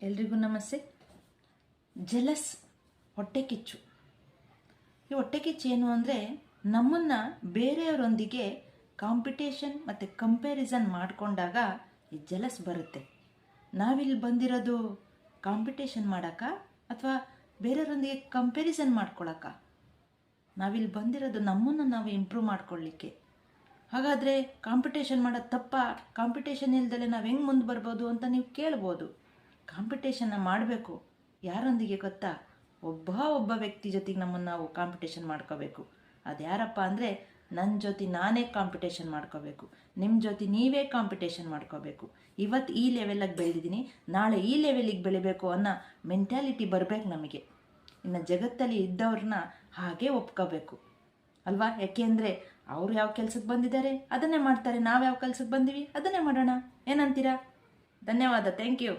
ಎಲ್ರಿಗೂ ನಮಸ್ತೆ. ಜೆಲಸ್, ಹೊಟ್ಟೆ ಕಿಚ್ಚು. ಈ ಹೊಟ್ಟೆ ಕಿಚ್ಚು ಏನು ಅಂದರೆ, ನಮ್ಮನ್ನು ಬೇರೆಯವರೊಂದಿಗೆ ಕಾಂಪಿಟೇಷನ್ ಮತ್ತು ಕಂಪ್ಯಾರಿಸನ್ ಮಾಡಿಕೊಂಡಾಗ ಈ ಜೆಲಸ್ ಬರುತ್ತೆ. ನಾವಿಲ್ಲಿ ಬಂದಿರೋದು ಕಾಂಪಿಟೇಷನ್ ಮಾಡೋಕ್ಕ ಅಥವಾ ಬೇರೆಯವರೊಂದಿಗೆ ಕಂಪ್ಯಾರಿಸನ್ ಮಾಡ್ಕೊಳಕ್ಕ? ನಾವಿಲ್ಲಿ ಬಂದಿರೋದು ನಮ್ಮನ್ನು ನಾವು ಇಂಪ್ರೂವ್ ಮಾಡ್ಕೊಳ್ಳಿಕ್ಕೆ. ಹಾಗಾದರೆ ಕಾಂಪಿಟೇಷನ್ ಮಾಡೋದು ತಪ್ಪಾ? ಕಾಂಪಿಟೇಷನ್ ಇಲ್ದಲೆ ನಾವು ಹೆಂಗೆ ಮುಂದೆ ಬರ್ಬೋದು ಅಂತ ನೀವು ಕೇಳ್ಬೋದು. ಕಾಂಪಿಟೇಷನ್ನ ಮಾಡಬೇಕು. ಯಾರೊಂದಿಗೆ ಗೊತ್ತಾ? ಒಬ್ಬ ವ್ಯಕ್ತಿ ಜೊತೆಗೆ ನಮ್ಮನ್ನು ನಾವು ಕಾಂಪಿಟೇಷನ್ ಮಾಡ್ಕೋಬೇಕು. ಅದು ಯಾರಪ್ಪ ಅಂದರೆ, ನನ್ನ ಜೊತೆ ನಾನೇ ಕಾಂಪಿಟೇಷನ್ ಮಾಡ್ಕೋಬೇಕು, ನಿಮ್ಮ ಜೊತೆ ನೀವೇ ಕಾಂಪಿಟೇಷನ್ ಮಾಡ್ಕೋಬೇಕು. ಇವತ್ತು ಈ ಲೆವೆಲಾಗಿ ಬೆಳೆದಿದ್ದೀನಿ, ನಾಳೆ ಈ ಲೆವೆಲಿಗೆ ಬೆಳಿಬೇಕು ಅನ್ನೋ ಮೆಂಟ್ಯಾಲಿಟಿ ಬರಬೇಕು ನಮಗೆ. ಇನ್ನು ಜಗತ್ತಲ್ಲಿ ಇದ್ದವ್ರನ್ನ ಹಾಗೇ ಒಪ್ಕೋಬೇಕು ಅಲ್ವಾ? ಯಾಕೆಂದರೆ ಅವ್ರು ಯಾವ ಕೆಲಸಕ್ಕೆ ಬಂದಿದ್ದಾರೆ ಅದನ್ನೇ ಮಾಡ್ತಾರೆ, ನಾವು ಯಾವ ಕೆಲಸಕ್ಕೆ ಬಂದೀವಿ ಅದನ್ನೇ ಮಾಡೋಣ. ಏನಂತೀರಾ? ಧನ್ಯವಾದ. Thank you.